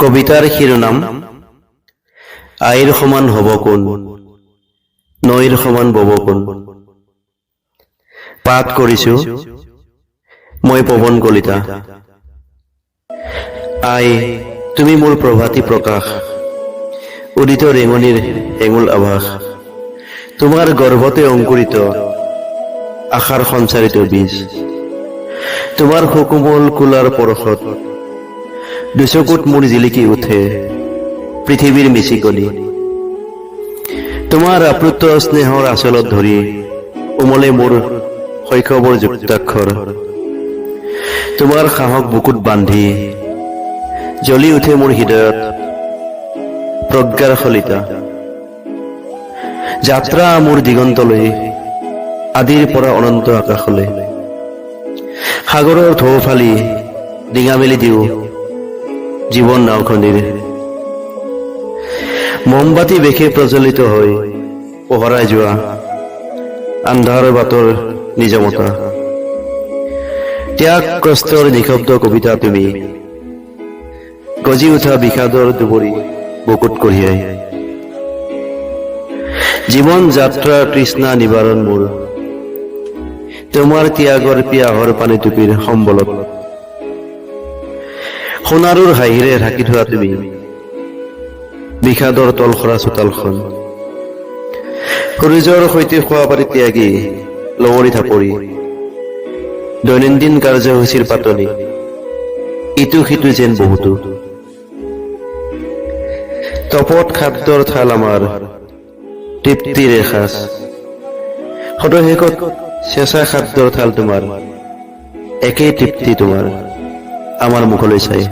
কবিতাৰ শিৰোনাম আইৰ সমান হব কোন, নৈৰ সমান বব কোন। পাঠ কৰিছো মই পৱন কলিতা। আই তুমি মোৰ প্ৰভাতী প্ৰকাশ, উদিত ৰেঙনিৰ হেঙুল আভাস। তোমাৰ গৰ্ভতে অংকুৰিত আশাৰ সঞ্চাৰিত বীজ। তোমাৰ সুকোমল কুলাৰ পৰশত দুচকুত মোৰ জিলিকি উঠে পৃথিৱীৰ মিচিকনি। তোমাৰ আপ্লুত স্নেহৰ আচলত ধৰি উমলে মোৰ শৈশৱৰ যুক্তাক্ষৰ। তোমাৰ সাহস বুকুত বান্ধি জ্বলি উঠে মোৰ হৃদয়ত প্ৰজ্ঞাৰ শলিতা। যাত্ৰা মোৰ দিগন্তলৈ আদিৰ পৰা অনন্ত আকাশলৈ। সাগৰৰ ঢৌ ফালি ডিঙা মেলি দিওঁ জীৱন নাওখনিৰ। মমবাতি বেশে প্ৰজ্বলিত হৈ পোহৰাই যোৱা আন্ধাৰ বাটৰ নিজমতা। ত্যাগ কষ্টৰ নিশব্দ কবিতা তুমি, গজি উঠা বিষাদৰ দুবৰি বুকুত কঢ়িয়াই। জীৱন যাত্ৰাৰ তৃষ্ণা নিবাৰণ মোৰ তোমাৰ ত্যাগৰ পিয়াহৰ পানী টুপিৰ সম্বলত। সোণাৰুৰ হাঁহিৰে ঢাকি থোৱা তুমি বিষাদৰ তলসৰা চোতালখন। সূৰ্যৰ সৈতে খোৱা পাতি ত্যাগী লঙৰি থাপৰি দৈনন্দিন কাৰ্যসূচীৰ পাতনি ইটো সিটো যেন বহুতো। তপত খাদ্যৰ থাল আমাৰ তৃপ্তিৰ এসাঁজ, সদশেষত চেঁচা খাদ্যৰ থাল তোমাৰ একেই তৃপ্তি তোমাৰ আমাৰ মুখলৈ চাই।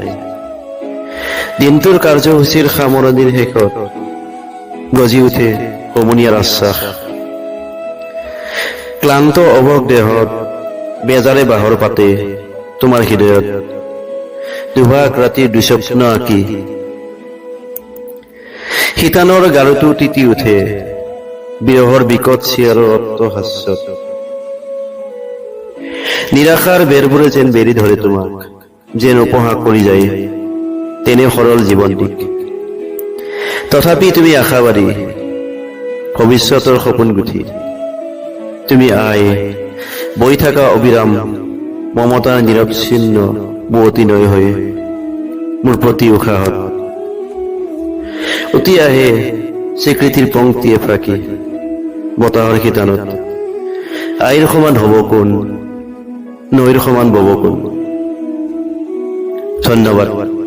দিনটোৰ কাৰ্যসূচীৰ সামৰণিৰ শেষত গজি উঠে সমনীয়াৰ আশ্বাস। ক্লান্ত অৱক দেহত বেজাৰে বাঁহৰ পাতে তোমাৰ হৃদয়ত দুভাগ ৰাতিৰ দুস্বপ্ন আঁকি। শীতানৰ গাৰুটো তিতি উঠে বিৰহৰ বিকট চিঞৰৰ অট্টহাস্যত। নিৰাশাৰ বেৰবোৰে যেন বেৰি ধৰে তোমাক, যেন উপহাস কৰি যায় তেনে সৰল জীৱনটিক। তথাপি তুমি আশাবাদী ভৱিষ্যতৰ সপোন গুঠি। তুমি আই বৈ থকা অবিৰাম মমতাৰ নিৰৱচ্ছিন্ন বুৱতী নৈ হৈ মোৰ প্ৰতি উশাহত উটি আহে স্বীকৃতিৰ পংক্তিয়ে ফাঁকি বতাহৰ শীতানত। আইৰ সমান হব কোন, নৈৰ সমান বব কোন। ধন্যবাদ।